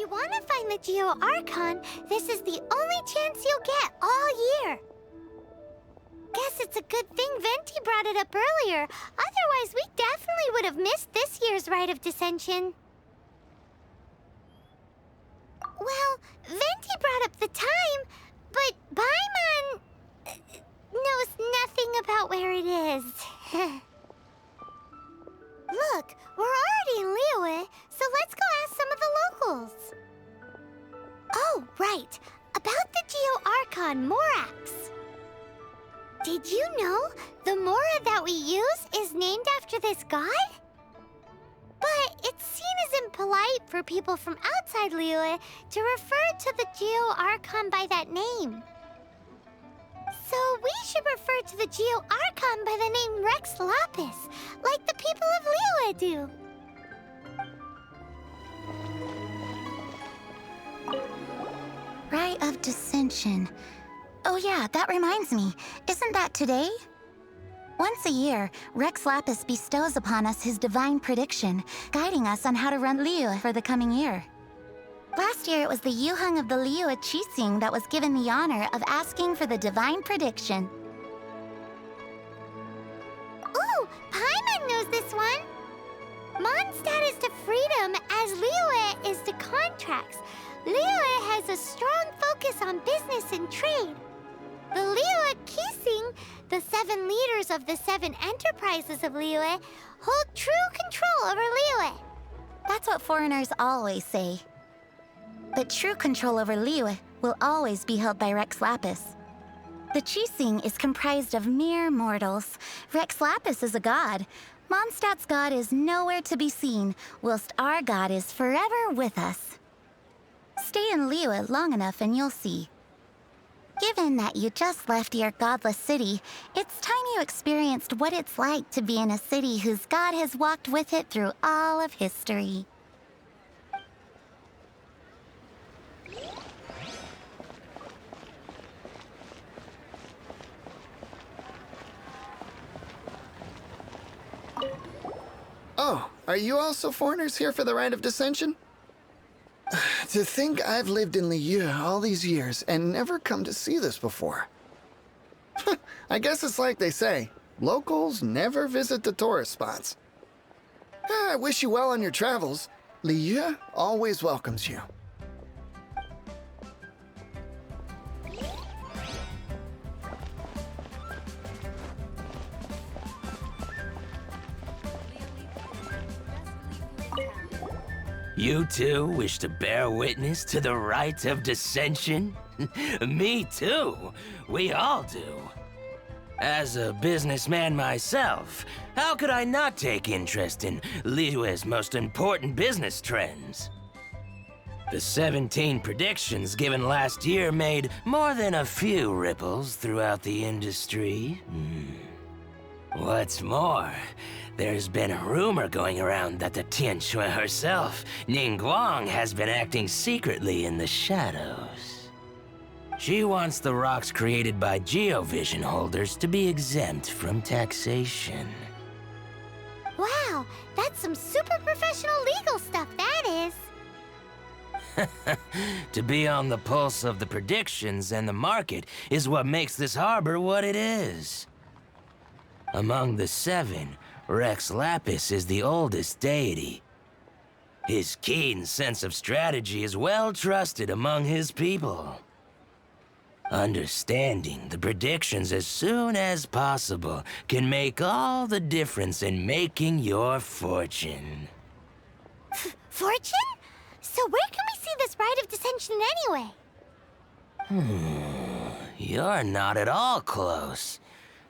you want to find the Geo Archon, this is the only chance you'll get all year. Guess it's a good thing Venti brought it up earlier. Otherwise, we definitely would have missed this year's Rite of Descension. Well, Venti brought up the time, but Paimon knows nothing about where it is. Look, we're already in Liyue, so let's go ask some of the locals. Oh, right. About the Geo Archon, Morax. Did you know the Mora that we use is named after this god? But it's seen as impolite for people from outside Liyue to refer to the Geo Archon by that name. So we should refer to the Geo Archon by the name Rex Lapis, like the people of Liyue do. Rite of Descension. Oh yeah, that reminds me. Isn't that today? Once a year, Rex Lapis bestows upon us his divine prediction, guiding us on how to run Liyue for the coming year. Last year, it was the Yuheng of the Liyue Qixing that was given the honor of asking for the divine prediction. Ooh, Paimon knows this one! Mondstadt is to freedom as Liyue is to contracts. Liyue has a strong focus on business and trade. The Liyue Qixing, the 7 leaders of the 7 enterprises of Liyue, hold true control over Liyue. That's what foreigners always say. But true control over Liyue will always be held by Rex Lapis. The Qixing is comprised of mere mortals. Rex Lapis is a god. Mondstadt's god is nowhere to be seen, whilst our god is forever with us. Stay in Liyue long enough and you'll see. Given that you just left your godless city, it's time you experienced what it's like to be in a city whose god has walked with it through all of history. Oh, are you also foreigners here for the Rite of Descension? To think I've lived in Liyue all these years and never come to see this before. I guess it's like they say, locals never visit the tourist spots. I wish you well on your travels. Liyue always welcomes you. You too wish to bear witness to the Rite of Descension? Me too. We all do. As a businessman myself, how could I not take interest in Liyue's most important business trends? The 17 predictions given last year made more than a few ripples throughout the industry. What's more, there's been a rumor going around that the Tianshui herself, Ningguang, has been acting secretly in the shadows. She wants the rocks created by Geovision holders to be exempt from taxation. Wow, that's some super professional legal stuff, that is. To be on the pulse of the predictions and the market is what makes this harbor what it is. Among the 7, Rex Lapis is the oldest deity. His keen sense of strategy is well trusted among his people. Understanding the predictions as soon as possible can make all the difference in making your fortune. Fortune? So where can we see this Rite of Descension anyway? You're not at all close.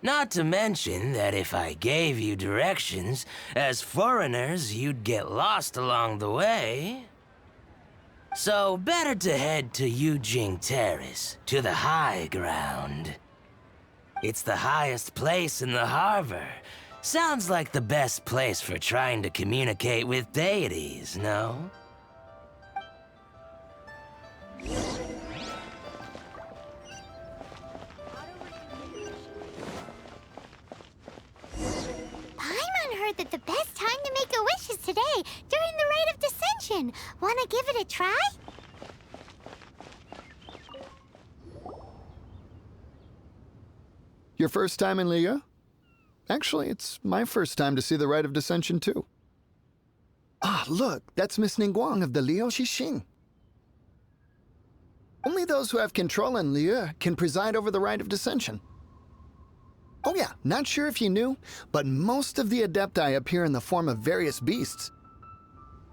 Not to mention that if I gave you directions, as foreigners, you'd get lost along the way. So better to head to Yujing Terrace, to the high ground. It's the highest place in the harbor. Sounds like the best place for trying to communicate with deities, no? Heard that the best time to make a wish is today, during the Rite of Descension. Wanna give it a try? Your first time in Liyue? Actually, it's my first time to see the Rite of Descension, too. Ah, look, that's Miss Ningguang of the Liu Xixing. Only those who have control in Liyue can preside over the Rite of Descension. Oh yeah, not sure if you knew, but most of the Adepti appear in the form of various beasts.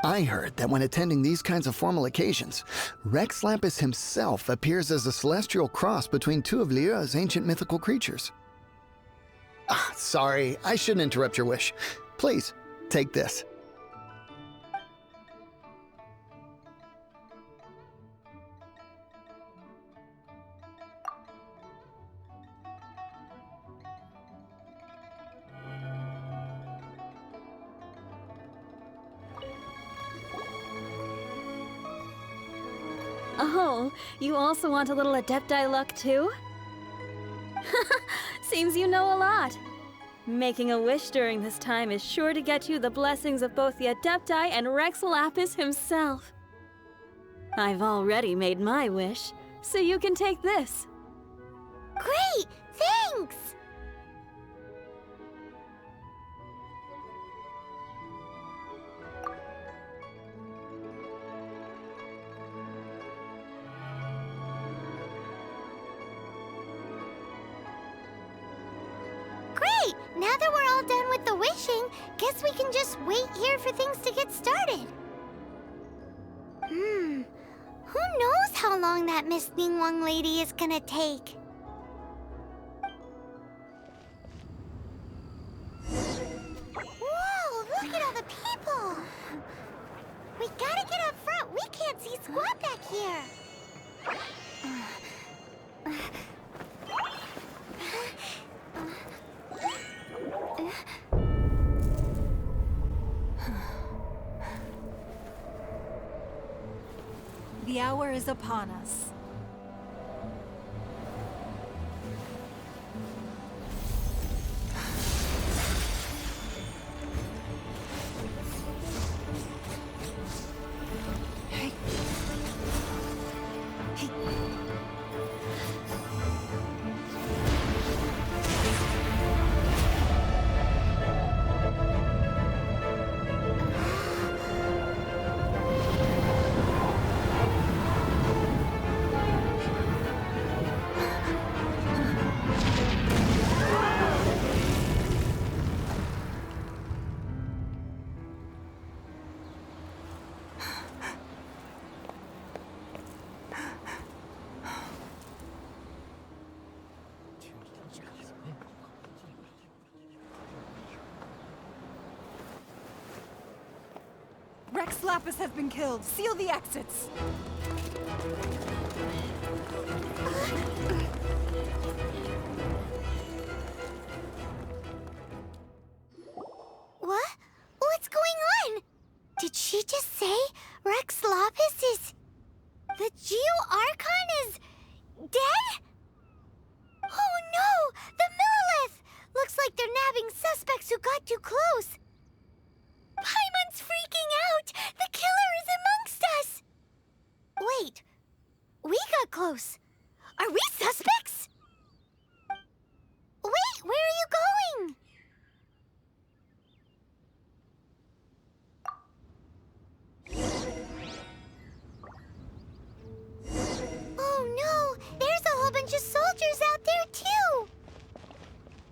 I heard that when attending these kinds of formal occasions, Rex Lapis himself appears as a celestial cross between two of Liyue's ancient mythical creatures. Ah, sorry, I shouldn't interrupt your wish. Please, take this. Oh, you also want a little Adepti luck too? Seems you know a lot. Making a wish during this time is sure to get you the blessings of both the Adepti and Rex Lapis himself. I've already made my wish, so you can take this. Great! Thanks! Great! Now that we're all done with the wishing, guess we can just wait here for things to get started. Who knows how long that Miss Ningguang lady is gonna take? Whoa, look at all the people! We gotta get up front. We can't see squat back here. The hour is upon us. Rex Lapis has been killed. Seal the exits. What? What's going on? Did she just say Rex Lapis is... The Geo Archon is... dead? Oh no! The Monolith! Looks like they're nabbing suspects who got too close. Paimon's freaking out! The killer is amongst us! Wait, we got close. Are we suspects? Wait, where are you going? Oh no, there's a whole bunch of soldiers out there too!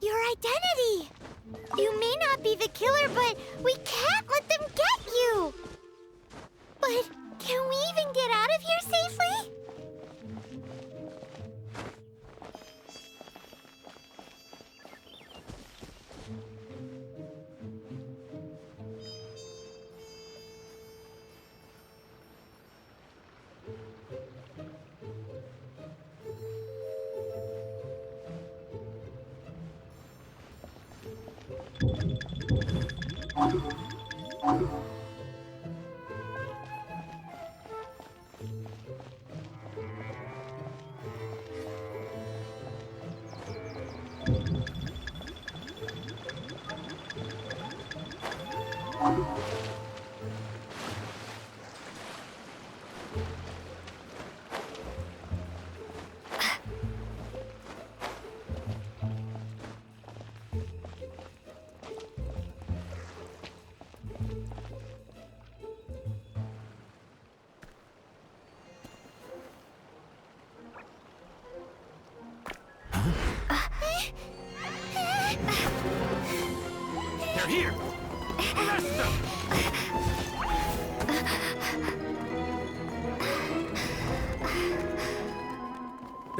Your identity! You may not be the killer, but we can't let them get you! But can we even get out of here safely?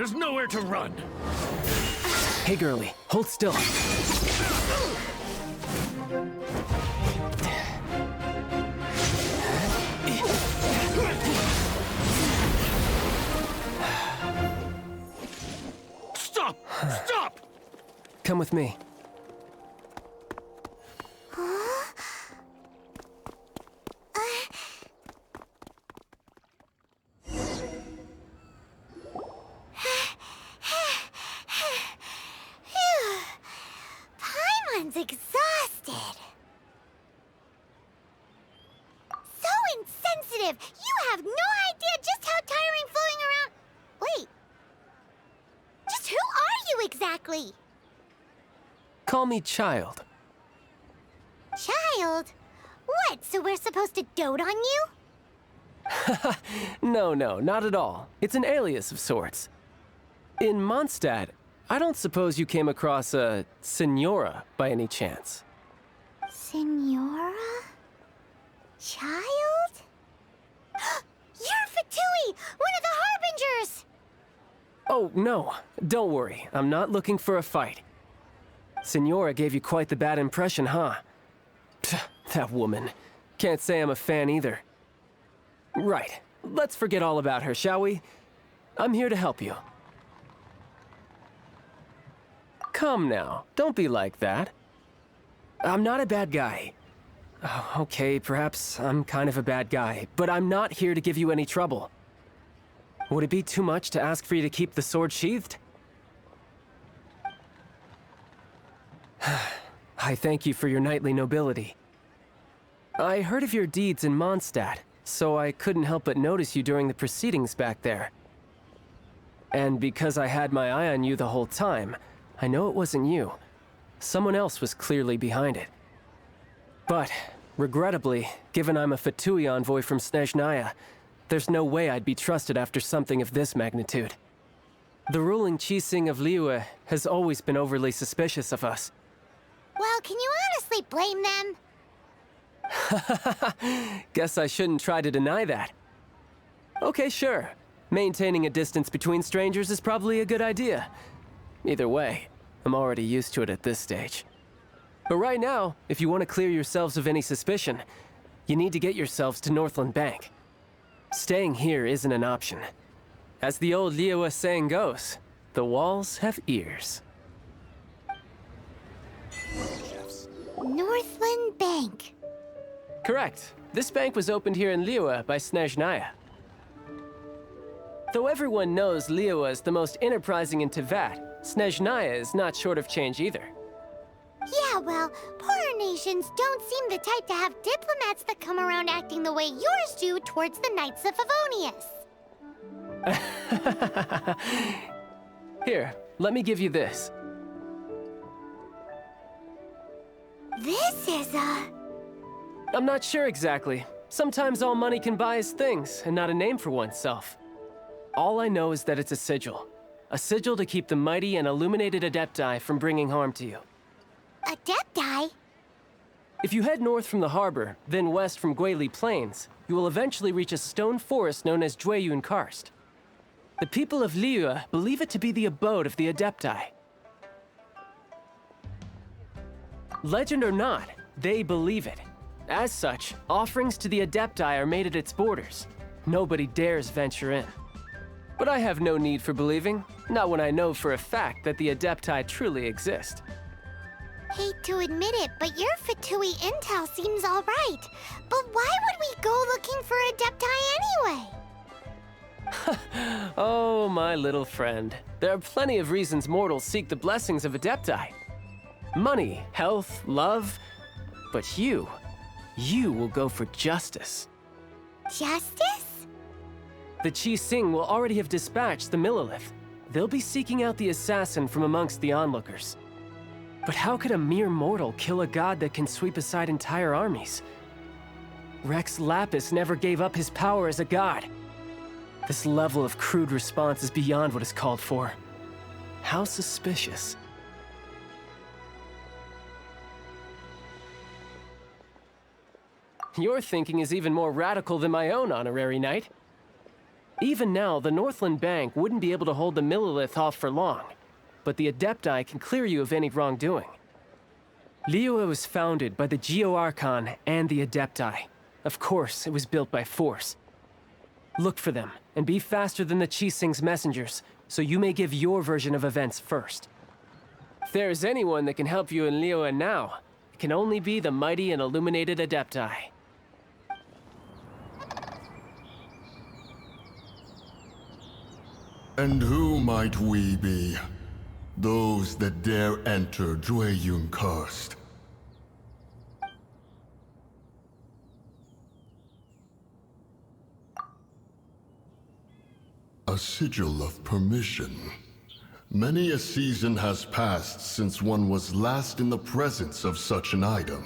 There's nowhere to run. Hey, girlie, hold still. Stop! Stop! Come with me. Paimon's exhausted. So insensitive! You have no idea just how tiring floating around... Wait. Just who are you exactly? Call me Child. Child? What, so we're supposed to dote on you? No, not at all. It's an alias of sorts. In Mondstadt, I don't suppose you came across a Senora by any chance. Senora? Child? You're Fatui, one of the Harbingers! Oh, no. Don't worry. I'm not looking for a fight. Senora gave you quite the bad impression, huh? Pfft, that woman. Can't say I'm a fan either. Right. Let's forget all about her, shall we? I'm here to help you. Come now. Don't be like that. I'm not a bad guy. Oh, okay, perhaps I'm kind of a bad guy, but I'm not here to give you any trouble. Would it be too much to ask for you to keep the sword sheathed? I thank you for your knightly nobility. I heard of your deeds in Mondstadt, so I couldn't help but notice you during the proceedings back there. And because I had my eye on you the whole time, I know it wasn't you. Someone else was clearly behind it. But, regrettably, given I'm a Fatui envoy from Snezhnaya, there's no way I'd be trusted after something of this magnitude. The ruling Qixing of Liyue has always been overly suspicious of us. Well, can you honestly blame them? Guess I shouldn't try to deny that. Okay, sure. Maintaining a distance between strangers is probably a good idea. Either way, I'm already used to it at this stage. But right now, if you want to clear yourselves of any suspicion, you need to get yourselves to Northland Bank. Staying here isn't an option. As the old Liyue saying goes, the walls have ears. Northland Bank. Correct. This bank was opened here in Liyue by Snezhnaya. Though everyone knows Liyue is the most enterprising in Teyvat, Snezhnaya is not short of change either. Yeah, well, poorer nations don't seem the type to have diplomats that come around acting the way yours do towards the Knights of Favonius. Here, let me give you this. This is I'm not sure exactly. Sometimes all money can buy is things, and not a name for oneself. All I know is that it's a sigil. A sigil to keep the mighty and illuminated Adepti from bringing harm to you. Adepti? If you head north from the harbor, then west from Guili Plains, you will eventually reach a stone forest known as Jueyun Karst. The people of Liyue believe it to be the abode of the Adepti. Legend or not, they believe it. As such, offerings to the Adepti are made at its borders. Nobody dares venture in. But I have no need for believing, not when I know for a fact that the Adepti truly exist. Hate to admit it, but your Fatui intel seems alright. But why would we go looking for Adepti anyway? Oh, my little friend. There are plenty of reasons mortals seek the blessings of Adepti. Money, health, love. But you will go for justice. Justice? The Qixing will already have dispatched the Monoliths. They'll be seeking out the assassin from amongst the onlookers. But how could a mere mortal kill a god that can sweep aside entire armies? Rex Lapis never gave up his power as a god. This level of crude response is beyond what is called for. How suspicious. Your thinking is even more radical than my own, honorary knight. Even now, the Northland Bank wouldn't be able to hold the Monolith off for long, but the Adepti can clear you of any wrongdoing. Liyue was founded by the Geo Archon and the Adepti. Of course, it was built by force. Look for them, and be faster than the Qixing's messengers, so you may give your version of events first. If there's anyone that can help you in Liyue now, it can only be the mighty and illuminated Adepti. And who might we be? Those that dare enter Jueyun Karst. A sigil of permission. Many a season has passed since one was last in the presence of such an item.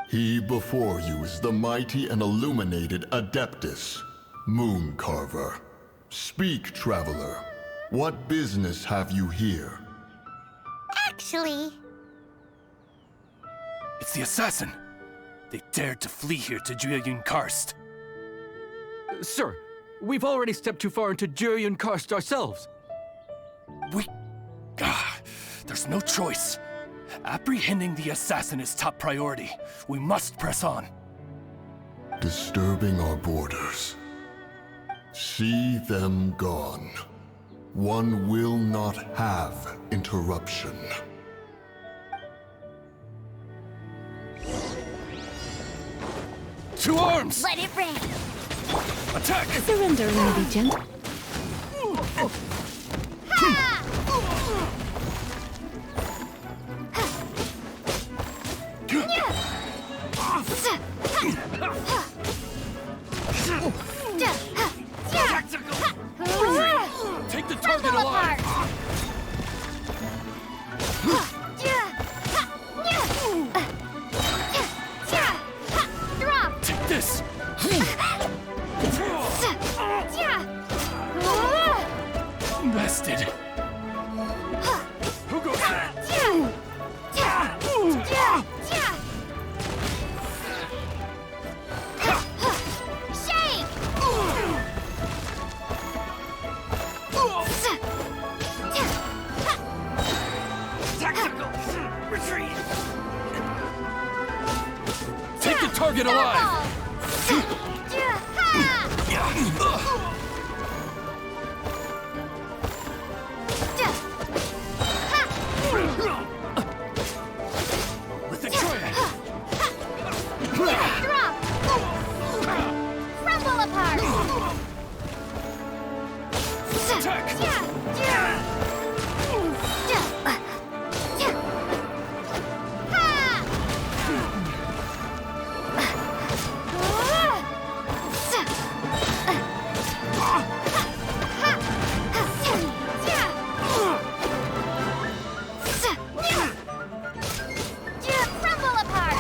He before you is the mighty and illuminated Adeptus, Moon Carver. Speak, Traveler. What business have you here? Actually, It's the assassin. They dared to flee here to Jueyun Karst. Sir, we've already stepped too far into Jueyun Karst ourselves. There's no choice. Apprehending the assassin is top priority. We must press on. Disturbing our borders. See them gone. One will not have interruption. To arms! let it rain. Attack! Surrender and be gentle. Take the target alive! Drop. Take this! Bested! Who goes there? Shake. Tactical! Retreat! Take the target alive! With the triad! Drop. Crumble apart. Attack! Crumble apart.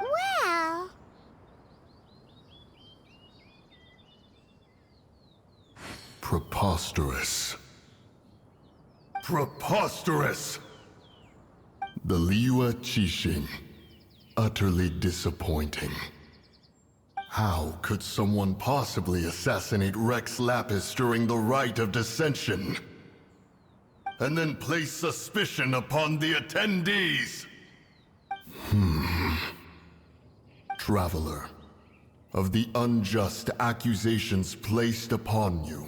Well, Preposterous. Preposterous! The Liyue Qixing. Utterly disappointing. How could someone possibly assassinate Rex Lapis during the Rite of Descension? And then place suspicion upon the attendees? Traveler, of the unjust accusations placed upon you,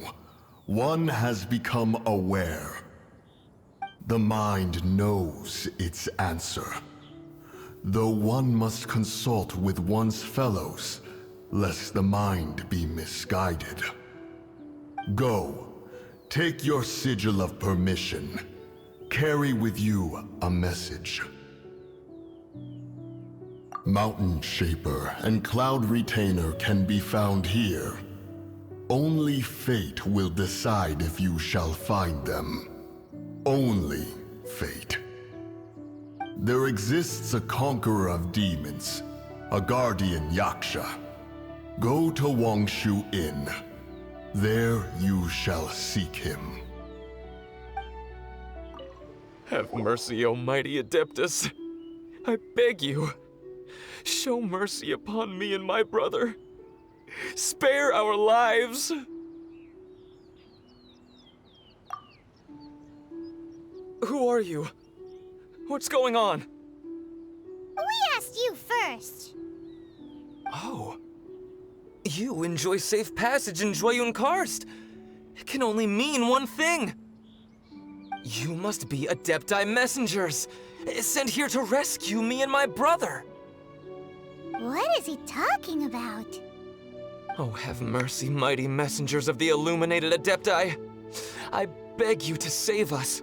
one has become aware. The mind knows its answer, though one must consult with one's fellows, lest the mind be misguided. Go, take your sigil of permission. Carry with you a message. Mountain Shaper and Cloud Retainer can be found here. Only fate will decide if you shall find them. Only fate. There exists a conqueror of demons, a guardian Yaksha. Go to Wangshu Inn. There you shall seek him. Have mercy, O mighty Adeptus. I beg you, show mercy upon me and my brother. Spare our lives. Who are you? What's going on? We asked you first. Oh. You enjoy safe passage in Jueyun Karst. It can only mean one thing. You must be Adepti messengers, sent here to rescue me and my brother. What is he talking about? Oh, have mercy, mighty messengers of the illuminated Adepti. I beg you to save us.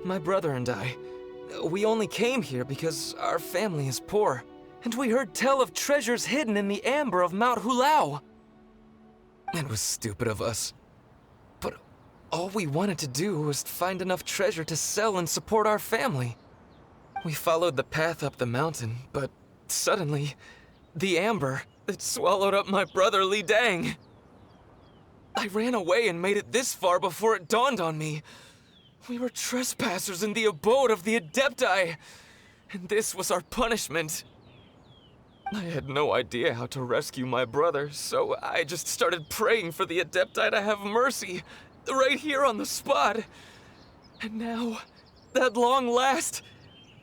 My brother and I, we only came here because our family is poor, and we heard tell of treasures hidden in the amber of Mount Hulao. It was stupid of us. But all we wanted to do was find enough treasure to sell and support our family. We followed the path up the mountain, but suddenly, the amber, it swallowed up my brother Li Dang. I ran away and made it this far before it dawned on me. We were trespassers in the abode of the Adepti, and this was our punishment. I had no idea how to rescue my brother, so I just started praying for the Adepti to have mercy, right here on the spot. And now, at long last,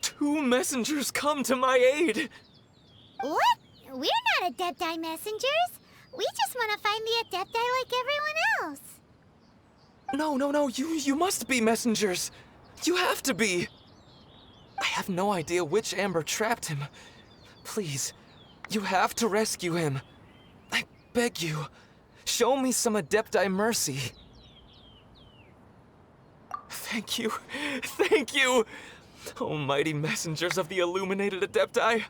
2 messengers come to my aid. What? We're not Adepti messengers. We just want to find the Adepti like everyone else. No, you must be messengers. You have to be. I have no idea which amber trapped him. Please, you have to rescue him. I beg you, show me some Adepti mercy. Thank you, oh mighty messengers of the illuminated Adepti.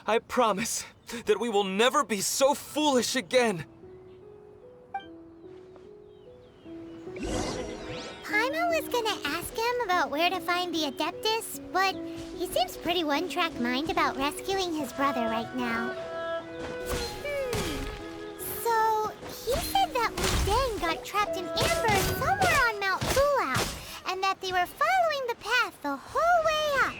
I promise that we will never be so foolish again. Paimon was gonna ask him about where to find the Adeptus, but he seems pretty one-track mind about rescuing his brother right now. So, he said that Li Dang got trapped in amber somewhere on Mount Hulao, and that they were following the path the whole way up.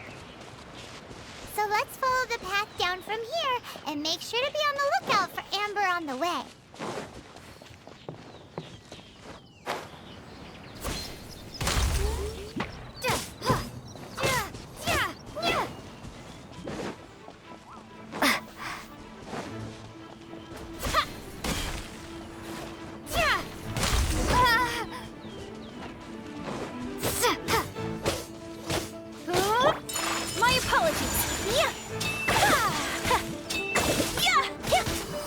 So let's follow the path down from here and make sure to be on the lookout for amber on the way. My apologies.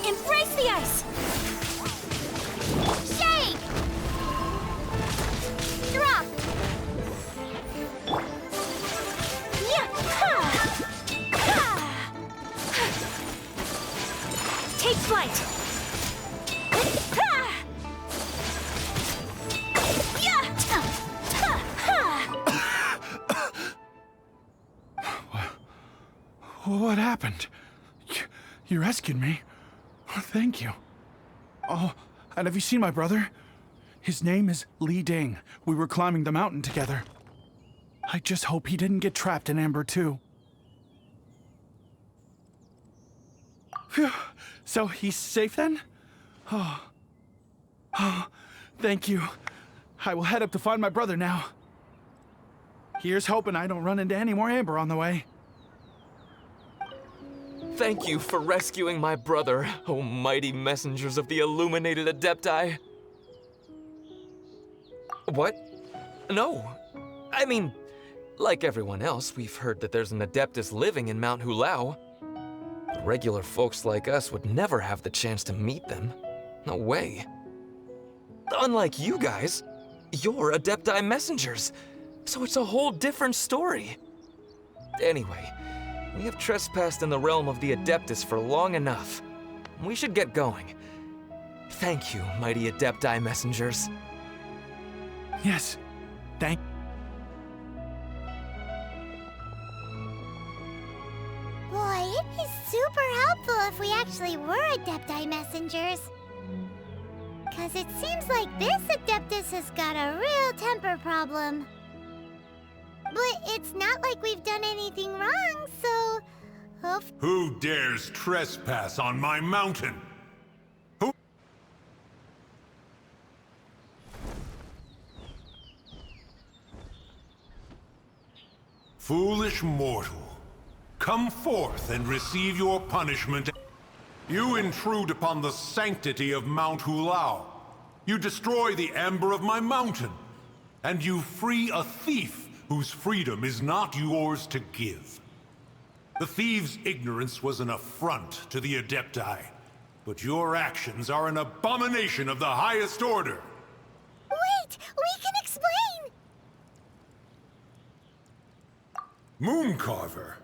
Embrace the ice. Shake. Drop. Take flight. What happened? You rescued me. Thank you. Oh, and have you seen my brother? His name is Li Dang. We were climbing the mountain together. I just hope he didn't get trapped in amber too. Phew. So he's safe then? Oh, thank you. I will head up to find my brother now. Here's hoping I don't run into any more amber on the way. Thank you for rescuing my brother, O mighty messengers of the illuminated Adepti. What? No. I mean, like everyone else, we've heard that there's an Adeptus living in Mount Hulao. Regular folks like us would never have the chance to meet them. No way. Unlike you guys, you're Adepti messengers, so it's a whole different story. Anyway, we have trespassed in the realm of the Adeptus for long enough. We should get going. Thank you, mighty Adepti messengers. Yes, thank. Boy, it'd be super more helpful if we actually were Adepti messengers. Cause it seems like this Adeptus has got a real temper problem. But it's not like we've done anything wrong, so... Who dares trespass on my mountain? Who? Foolish mortal, come forth and receive your punishment. You intrude upon the sanctity of Mount Hulao. You destroy the amber of my mountain. And you free a thief whose freedom is not yours to give. The thief's ignorance was an affront to the Adepti, but your actions are an abomination of the highest order. Wait! We can explain! Mooncarver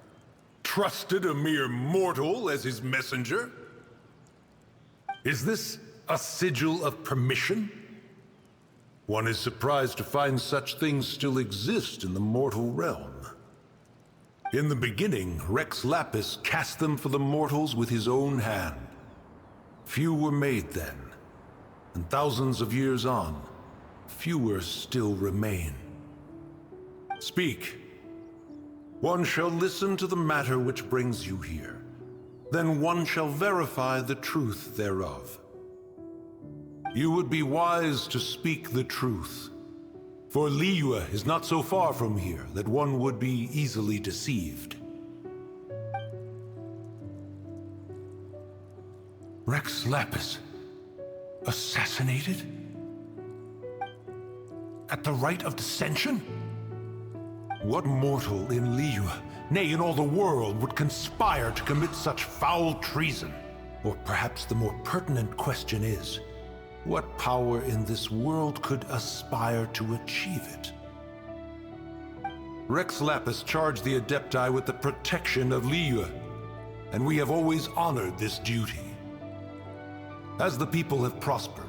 trusted a mere mortal as his messenger? Is this a sigil of permission? One is surprised to find such things still exist in the mortal realm. In the beginning, Rex Lapis cast them for the mortals with his own hand. Few were made then, and thousands of years on, fewer still remain. Speak. One shall listen to the matter which brings you here. Then one shall verify the truth thereof. You would be wise to speak the truth. For Liyue is not so far from here that one would be easily deceived. Rex Lapis, assassinated? At the Rite of Descension? What mortal in Liyue, nay in all the world, would conspire to commit such foul treason? Or perhaps the more pertinent question is, what power in this world could aspire to achieve it? Rex Lapis charged the Adepti with the protection of Liyue, and we have always honored this duty. As the people have prospered,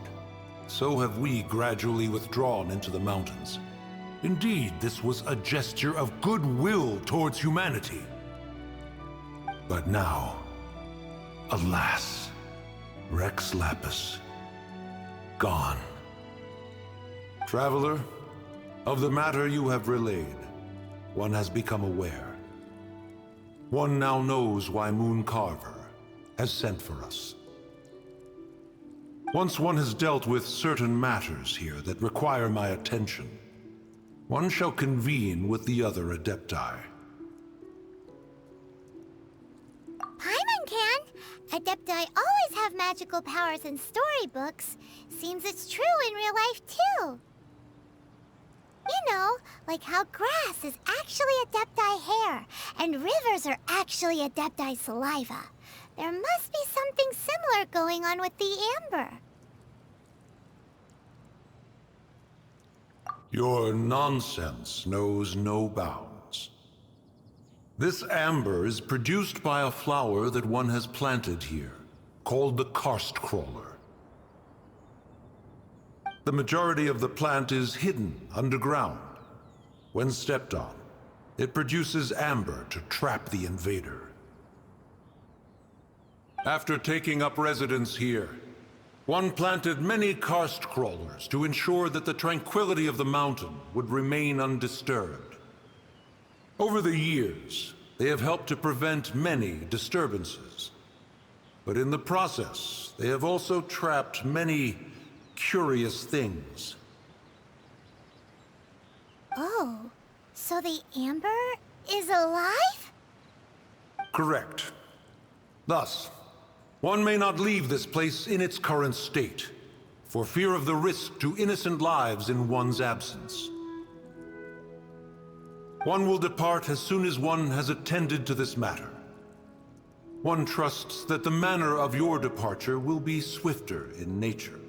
so have we gradually withdrawn into the mountains. Indeed, this was a gesture of goodwill towards humanity. But now, alas, Rex Lapis, gone. Traveler, of the matter you have relayed, one has become aware. One now knows why Mooncarver has sent for us. Once one has dealt with certain matters here that require my attention, one shall convene with the other Adepti. Paimon can! Adepti always have magical powers in storybooks. Seems it's true in real life, too. You know, like how grass is actually Adepti hair, and rivers are actually Adepti saliva. There must be something similar going on with the amber. Your nonsense knows no bounds. This amber is produced by a flower that one has planted here, called the karst crawler. The majority of the plant is hidden underground. When stepped on, it produces amber to trap the invader. After taking up residence here, one planted many karst crawlers to ensure that the tranquility of the mountain would remain undisturbed. Over the years, they have helped to prevent many disturbances. But in the process, they have also trapped many curious things. Oh, so the amber is alive? Correct. Thus, one may not leave this place in its current state, for fear of the risk to innocent lives in one's absence. One will depart as soon as one has attended to this matter. One trusts that the manner of your departure will be swifter in nature.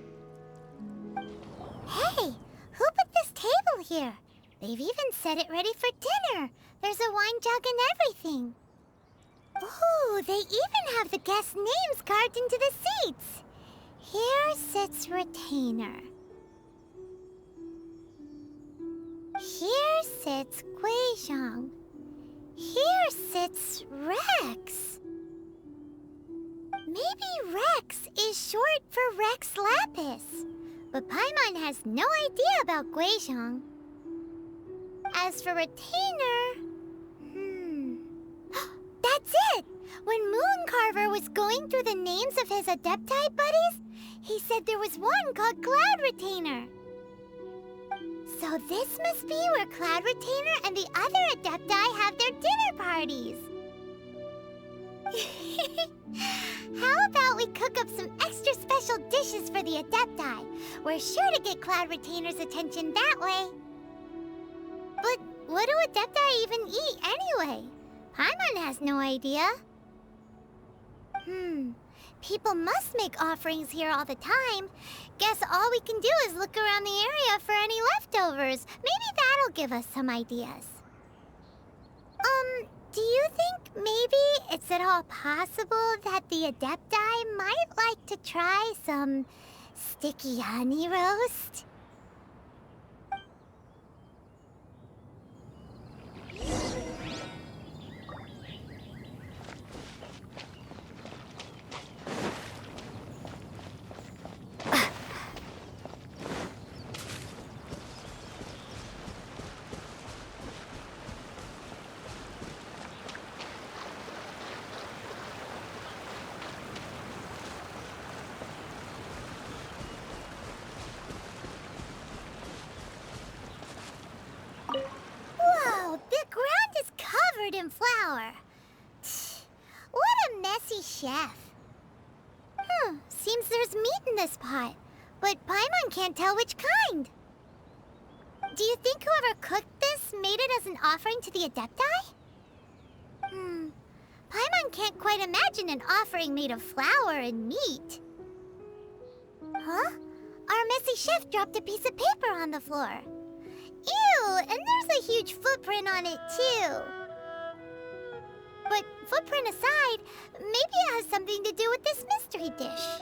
Hey, who put this table here? They've even set it ready for dinner. There's a wine jug and everything. Ooh, they even have the guests' names carved into the seats. Here sits Retainer. Here sits Guizhong. Here sits Rex. Maybe Rex is short for Rex Lapis. But Paimon has no idea about Guizhong. As for retainer... That's it! When Mooncarver was going through the names of his Adepti buddies, he said there was one called Cloud Retainer. So this must be where Cloud Retainer and the other Adepti have their dinner parties. How about we cook up some extra special dishes for the Adepti? We're sure to get Cloud Retainer's attention that way. But what do Adepti even eat anyway? Paimon has no idea. People must make offerings here all the time. Guess all we can do is look around the area for any leftovers. Maybe that'll give us some ideas. Do you think maybe it's at all possible that the Adepti might like to try some sticky honey roast? In flour. What a messy chef. Seems there's meat in this pot, but Paimon can't tell which kind. Do you think whoever cooked this made it as an offering to the Adepti? Paimon can't quite imagine an offering made of flour and meat. Huh? Our messy chef dropped a piece of paper on the floor. Ew, and there's a huge footprint on it too. But footprint aside, maybe it has something to do with this mystery dish.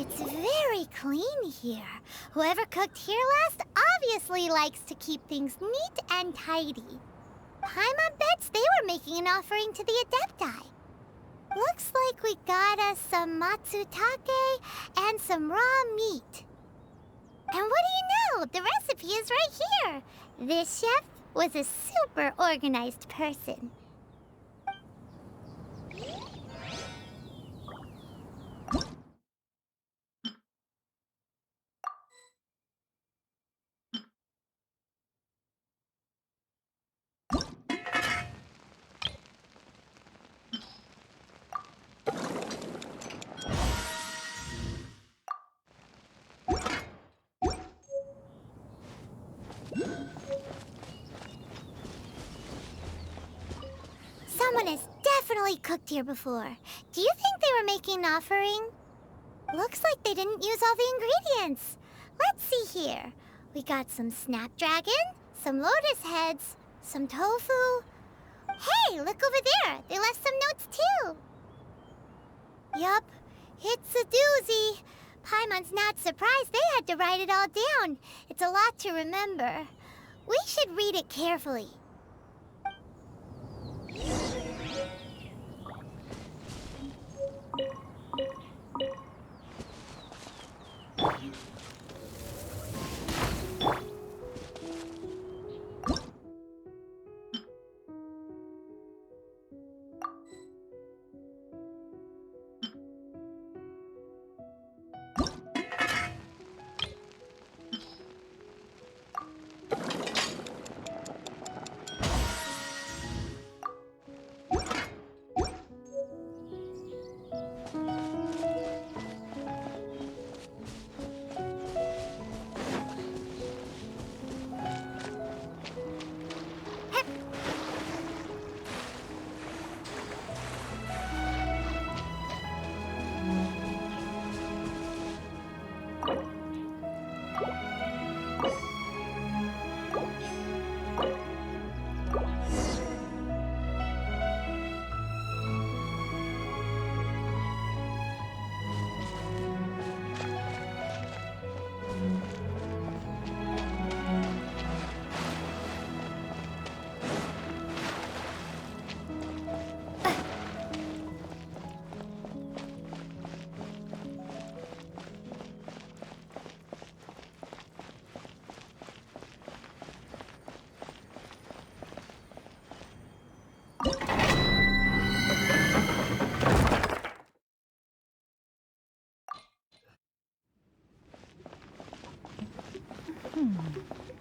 It's very clean here. Whoever cooked here last obviously likes to keep things neat and tidy. Paimon bets they were making an offering to the Adepti. Looks like we got us some matsutake and some raw meat. And what do you know? The recipe is right here. This chef was a super organized person. Someone has definitely cooked here before. Do you think they were making an offering? Looks like they didn't use all the ingredients. Let's see here. We got some snapdragon, some lotus heads, some tofu. Hey, look over there. They left some notes too. Yup, it's a doozy. Paimon's not surprised they had to write it all down. It's a lot to remember. We should read it carefully.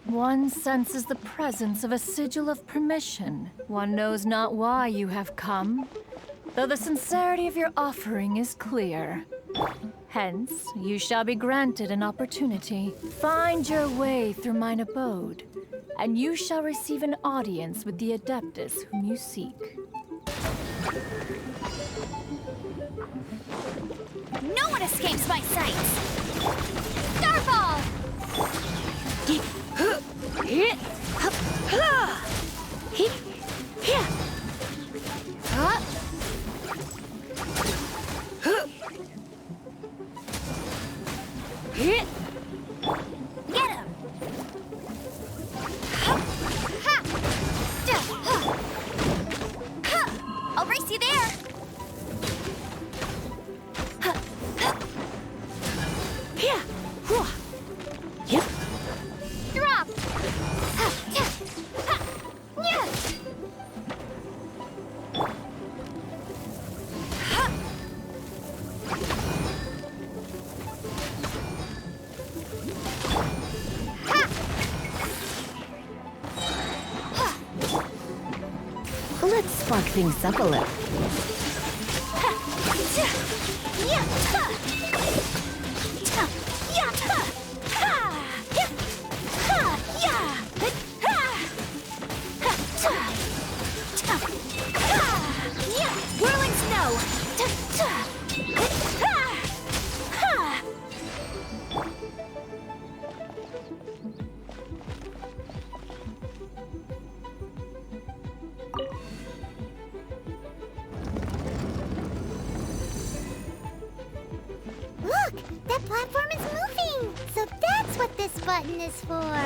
One senses the presence of a sigil of permission. One knows not why you have come, though the sincerity of your offering is clear. Hence, you shall be granted an opportunity. Find your way through mine abode, and you shall receive an audience with the Adeptus whom you seek. No one escapes my sights! Starfall! Get him! I'll race you there! Drop! Let's spark things up a little. Whirling snow! Look! That platform is moving! So that's what this button is for!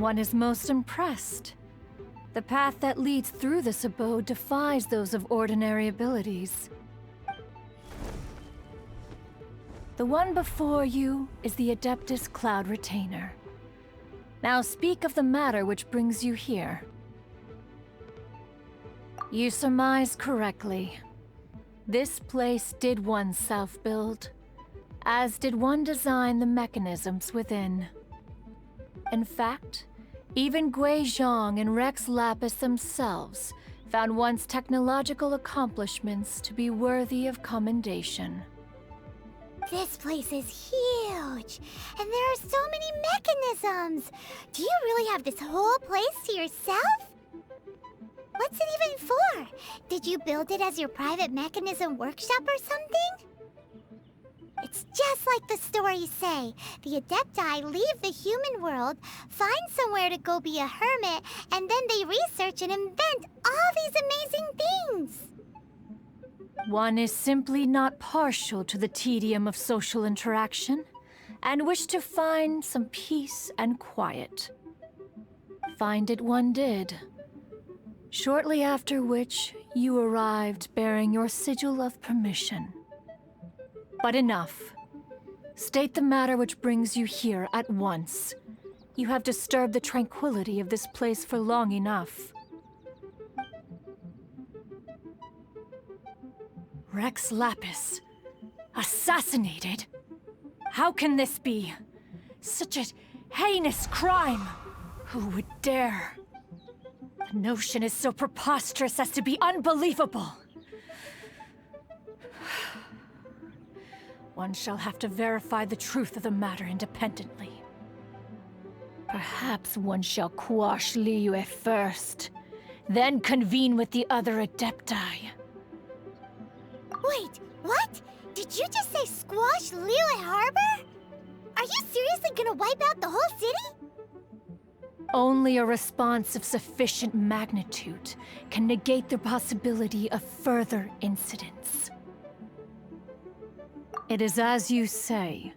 One is most impressed. The path that leads through this abode defies those of ordinary abilities. The one before you is the Adeptus Cloud Retainer. Now speak of the matter which brings you here. You surmise correctly. This place did one self-build, as did one design the mechanisms within. In fact, even Gui Zhang and Rex Lapis themselves found one's technological accomplishments to be worthy of commendation. This place is huge, and there are so many mechanisms. Do you really have this whole place to yourself? What's it even for? Did you build it as your private mechanism workshop or something? It's just like the stories say. The Adepti leave the human world, find somewhere to go be a hermit, and then they research and invent all these amazing things. One is simply not partial to the tedium of social interaction, and wished to find some peace and quiet. Find it one did. Shortly after which, you arrived bearing your sigil of permission. But enough. State the matter which brings you here at once. You have disturbed the tranquility of this place for long enough. Rex Lapis. Assassinated? How can this be? Such a heinous crime! Who would dare? The notion is so preposterous as to be unbelievable. One shall have to verify the truth of the matter independently. Perhaps one shall quash Liyue first, then convene with the other Adepti. Wait, what? Did you just say squash Liyue Harbor? Are you seriously gonna wipe out the whole city? Only a response of sufficient magnitude can negate the possibility of further incidents. It is as you say.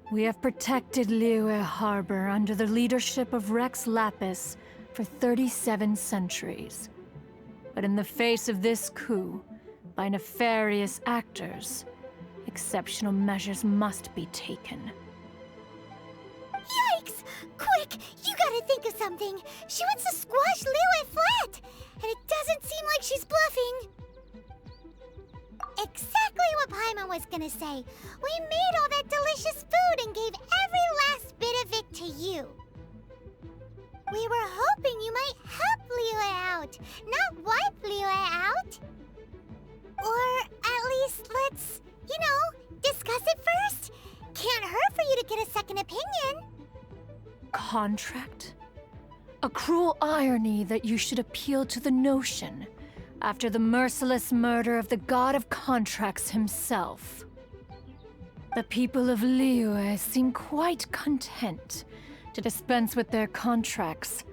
We have protected Liyue Harbor under the leadership of Rex Lapis for 37 centuries. But in the face of this coup, by nefarious actors, exceptional measures must be taken. Yikes! Quick, you gotta think of something. She wants to squash Liyue flat, and it doesn't seem like she's bluffing. Exactly what Paimon was gonna say. We made all that delicious food and gave every last bit of it to you. We were hoping you might help Liyue out, not wipe Liyue out. Or at least let's, discuss it first. Can't hurt for you to get a second second opinion. Contract? A cruel irony that you should appeal to the notion after the merciless murder of the god of contracts himself. The people of Liyue seem quite content to dispense with their contracts.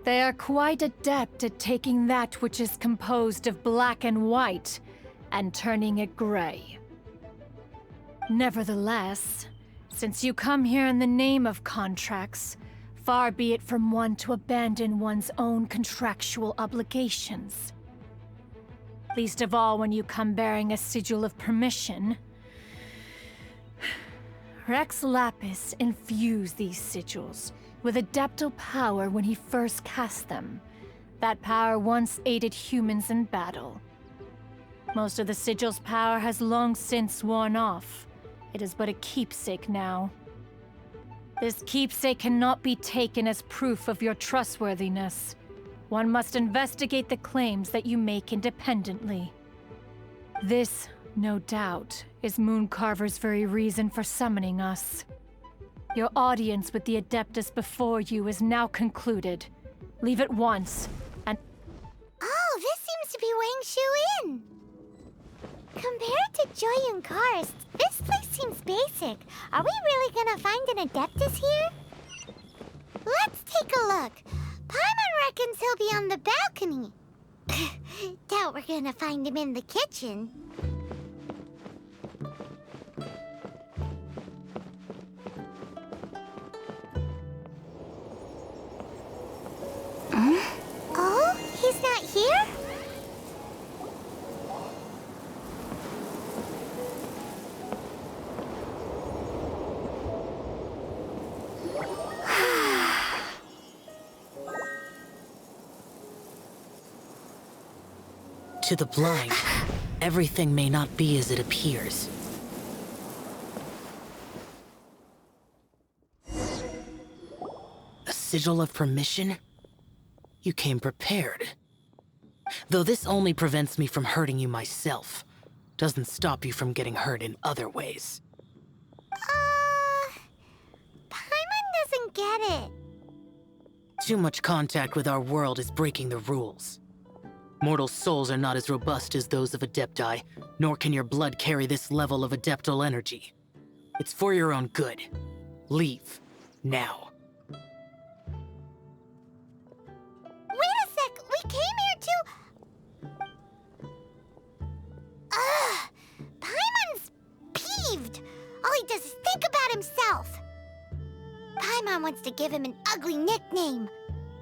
They are quite adept at taking that which is composed of black and white and turning it gray. Nevertheless, since you come here in the name of contracts, far be it from one to abandon one's own contractual obligations. Least of all when you come bearing a sigil of permission. Rex Lapis infused these sigils with adeptal power when he first cast them. That power once aided humans in battle. Most of the sigil's power has long since worn off. It is but a keepsake now. This keepsake cannot be taken as proof of your trustworthiness. One must investigate the claims that you make independently. This, no doubt, is Mooncarver's very reason for summoning us. Your audience with the Adeptus before you is now concluded. Leave at once, and— Oh, this seems to be Wang Shu Inn. Compared to Joyun Karst, this place seems basic. Are we really gonna find an Adeptus here? Let's take a look. Paimon reckons he'll be on the balcony. Doubt we're gonna find him in the kitchen. Oh, he's not here? To the blind, everything may not be as it appears. A sigil of permission? You came prepared. Though this only prevents me from hurting you myself, doesn't stop you from getting hurt in other ways. Paimon doesn't get it. Too much contact with our world is breaking the rules. Mortal souls are not as robust as those of Adepti, nor can your blood carry this level of adeptal energy. It's for your own good. Leave. Now. Wait a sec, we came here to... Paimon's peeved. All he does is think about himself. Paimon wants to give him an ugly nickname.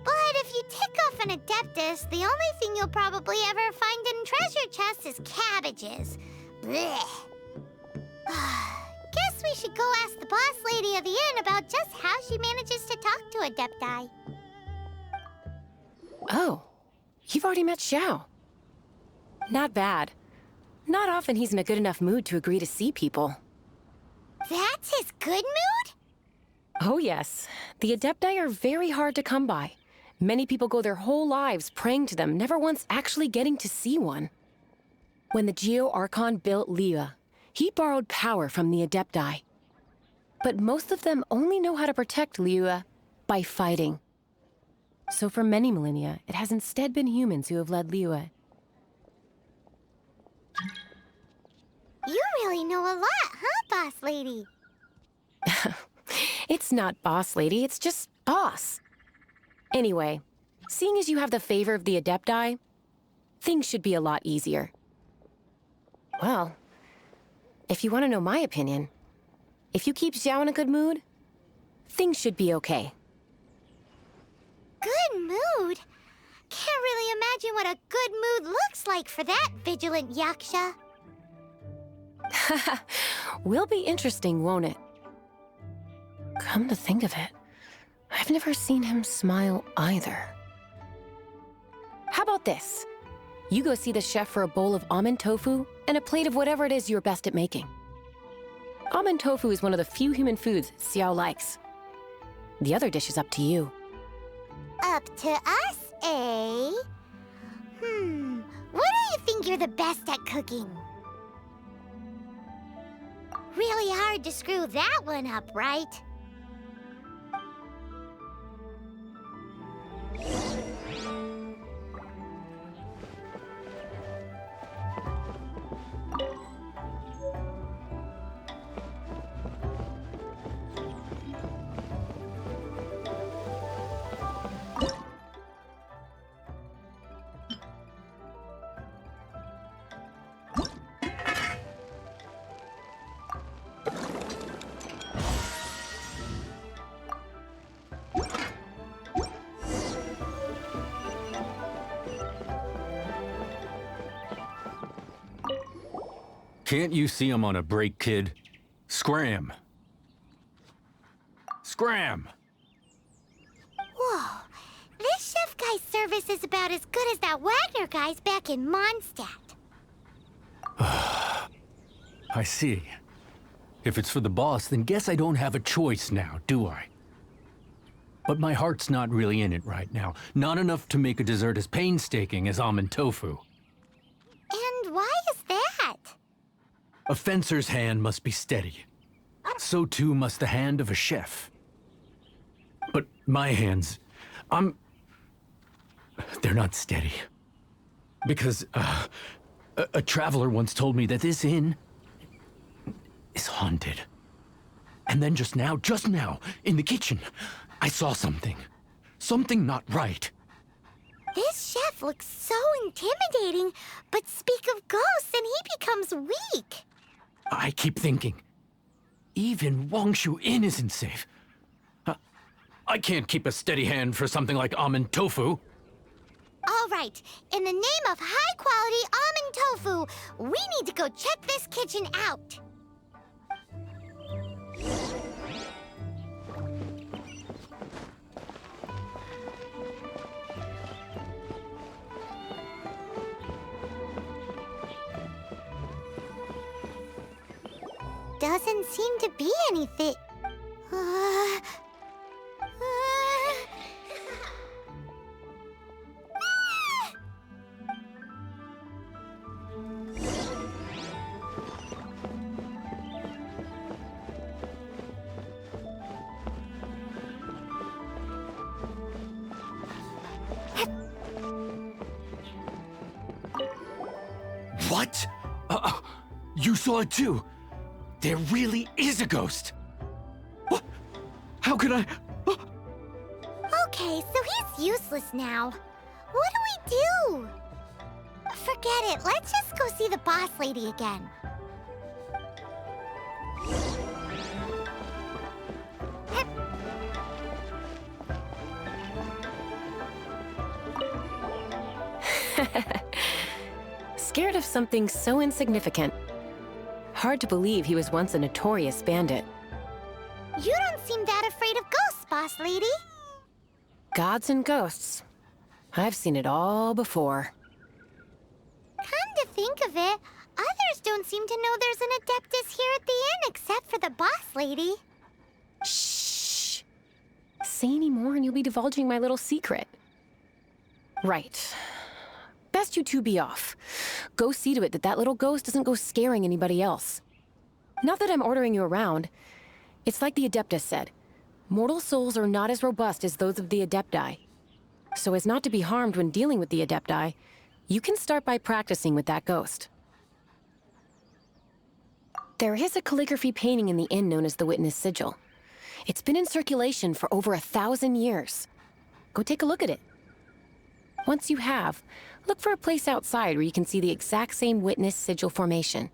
But if you tick off an Adeptus, the only thing you'll probably ever find in treasure chests is cabbages. Blech. Guess we should go ask the boss lady of the inn about just how she manages to talk to Adepti. Oh, you've already met Xiao. Not bad. Not often he's in a good enough mood to agree to see people. That's his good mood? Oh yes. The Adepti are very hard to come by. Many people go their whole lives praying to them, never once actually getting to see one. When the Geo Archon built Liyue, he borrowed power from the Adepti. But most of them only know how to protect Liyue by fighting. So for many millennia, it has instead been humans who have led Liyue. You really know a lot, huh, boss lady? It's not boss lady, it's just boss. Anyway, seeing as you have the favor of the Adepti, things should be a lot easier. Well, if you want to know my opinion, if you keep Xiao in a good mood, things should be okay. Good mood? Can't really imagine what a good mood looks like for that vigilant yaksha. Will be interesting, won't it? Come to think of it, I've never seen him smile either. How about this? You go see the chef for a bowl of almond tofu and a plate of whatever it is you're best at making. Almond tofu is one of the few human foods Xiao likes. The other dish is up to you. Up to us, eh? What do you think you're the best at cooking? really hard to screw that one up, right? Can't you see I'm on a break, kid? Scram! Scram! Whoa. This chef guy's service is about as good as that Wagner guy's back in Mondstadt. I see. If it's for the boss, then guess I don't have a choice now, do I? But my heart's not really in it right now. Not enough to make a dessert as painstaking as almond tofu. And why is that? A fencer's hand must be steady. So too must the hand of a chef. But my hands, they're not steady. Because, a traveler once told me that this inn is haunted. And then just now, in the kitchen, I saw something. Something not right. This chef looks so intimidating, but speak of ghosts and he becomes weak. I keep thinking, even Wangshu Inn isn't safe. I can't keep a steady hand for something like almond tofu. All right, in the name of high-quality almond tofu, we need to go check this kitchen out. Doesn't seem to be anything. What? You saw it too? There really is a ghost! What? How could I? Okay, so he's useless now. What do we do? Forget it, let's just go see the boss lady again. Scared of something so insignificant. Hard to believe he was once a notorious bandit. You don't seem that afraid of ghosts, boss lady. Gods and ghosts. I've seen it all before. Come to think of it, others don't seem to know there's an Adeptus here at the inn except for the boss lady. Shh! Say any more and you'll be divulging my little secret. Right. Best you two be off. Go see to it that that little ghost doesn't go scaring anybody else. Not that I'm ordering you around. It's like the Adeptus said. Mortal souls are not as robust as those of the Adepti. So as not to be harmed when dealing with the Adepti, you can start by practicing with that ghost. There is a calligraphy painting in the inn known as the Witness Sigil. It's been in circulation for over 1,000 years. Go take a look at it. Once you have, look for a place outside where you can see the exact same Witness Sigil formation.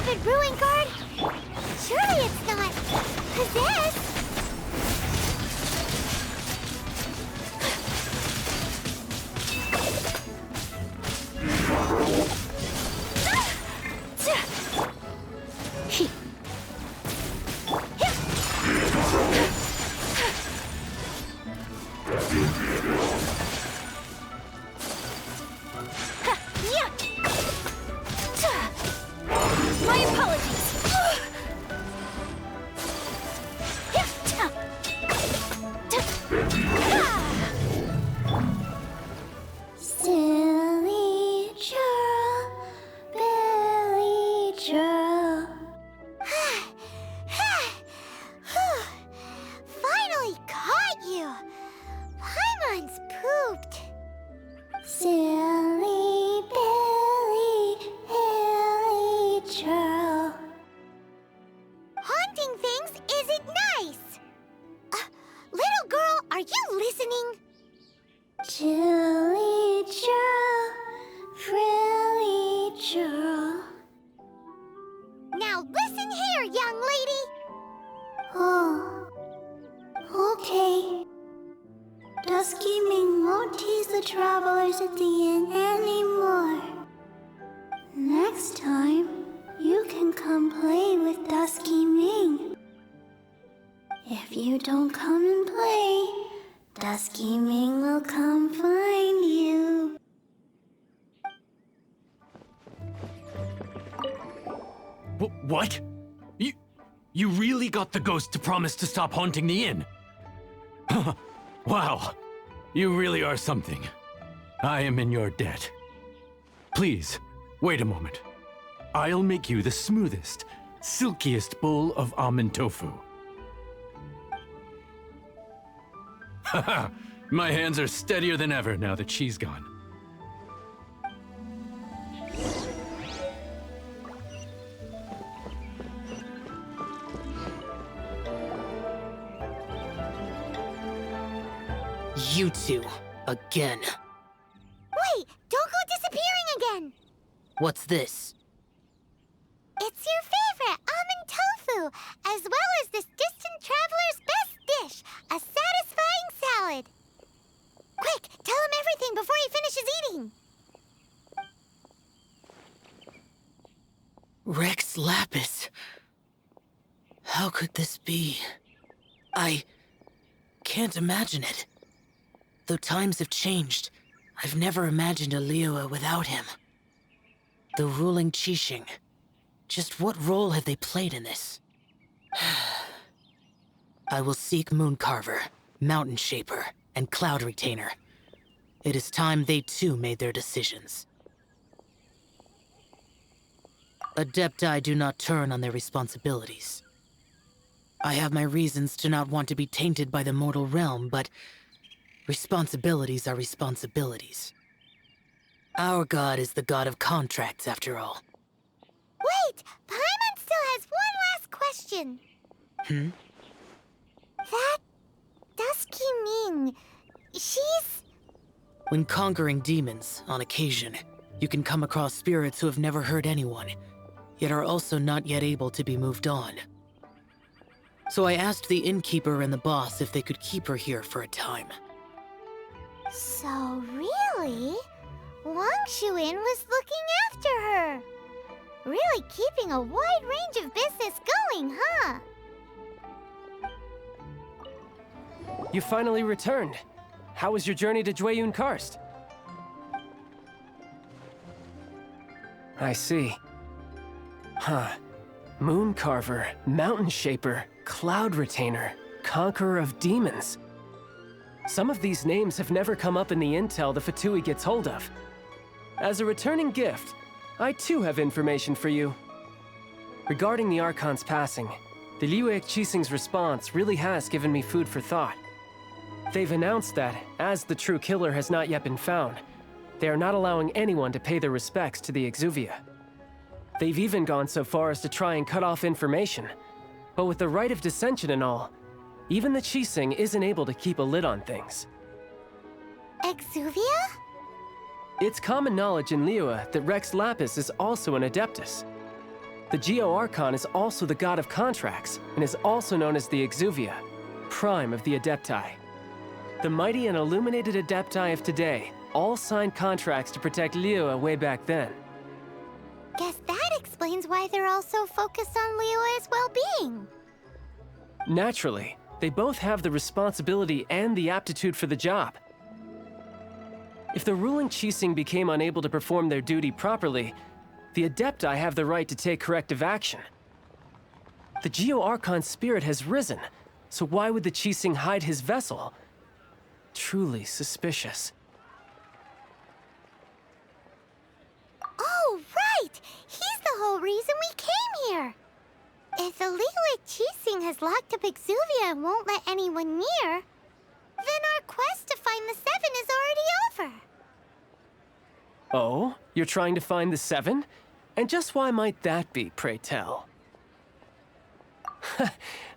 beloved brewing guard? Surely it's not possessed. My apologies. Silly churl, Billy churl. Finally caught you. Paimon's pooped. Silly Billy, Hilly churl. Haunting things isn't nice. Little girl, are you listening? Chilly churl, frilly churl. Now listen here, young lady. Oh, okay. Dusky Ming won't tease the travelers at the inn anymore. Next time, you can come play with Dusky Ming. If you don't come and play, Dusky Ming will come find you. What? You really got the ghost to promise to stop haunting the inn? Wow. You really are something. I am in your debt. Please, wait a moment. I'll make you the smoothest, silkiest bowl of almond tofu. Haha, my hands are steadier than ever now that she's gone. You two, again. Wait, don't go disappearing again. What's this? It's your favorite almond tofu, as well as this distant traveler's best dish, a satisfying salad. Quick, tell him everything before he finishes eating. Rex Lapis. How could this be? I can't imagine it. Though times have changed, I've never imagined a Liyue without him. The ruling Qixing. Just what role have they played in this? I will seek Mooncarver, Mountain Shaper, and Cloud Retainer. It is time they too made their decisions. Adepti do not turn on their responsibilities. I have my reasons to not want to be tainted by the mortal realm, but responsibilities are responsibilities. Our god is the god of contracts, after all. Wait, Paimon still has one last question. That Dusky Ming, she's... When conquering demons, on occasion, you can come across spirits who have never hurt anyone, yet are also not yet able to be moved on. So I asked the innkeeper and the boss if they could keep her here for a time. So really, Wangshu Inn was looking after her. Really keeping a wide range of business going, huh? You finally returned. How was your journey to Jueyun Karst? I see. Huh. Mooncarver, Mountain Shaper, Cloud Retainer, Conqueror of Demons. Some of these names have never come up in the intel the Fatui gets hold of. As a returning gift, I too have information for you. Regarding the Archon's passing, the Liyue Qixing's response really has given me food for thought. They've announced that, as the true killer has not yet been found, they are not allowing anyone to pay their respects to the Exuvia. They've even gone so far as to try and cut off information. But with the Rite of Descension and all, even the Qixing isn't able to keep a lid on things. Exuvia? It's common knowledge in Liyue that Rex Lapis is also an Adeptus. The Geo Archon is also the god of contracts, and is also known as the Exuvia, prime of the Adepti. The mighty and illuminated Adepti of today all signed contracts to protect Liyue way back then. Guess that explains why they're all so focused on Liyue's well-being. Naturally, they both have the responsibility and the aptitude for the job. If the ruling Qixing became unable to perform their duty properly, the Adepti have the right to take corrective action. The Geo Archon's spirit has risen, so why would the Qixing hide his vessel? Truly suspicious. Oh, right! He's the whole reason we came here! If the Liyue Qixing has locked up Exuvia and won't let anyone near, then our quest to find the Seven is already over. Oh? You're trying to find the Seven? And just why might that be, pray tell?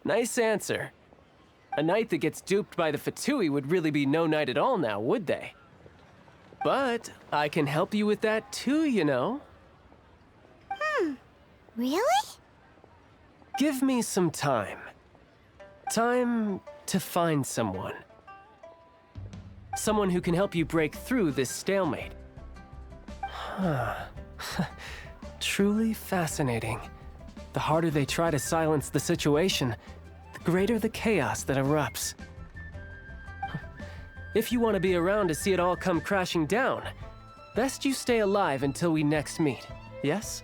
Nice answer. A knight that gets duped by the Fatui would really be no knight at all now, would they? But I can help you with that too, you know. Really? Give me some time. Time to find someone. Someone who can help you break through this stalemate. Truly fascinating. The harder they try to silence the situation, the greater the chaos that erupts. If you want to be around to see it all come crashing down, best you stay alive until we next meet, yes?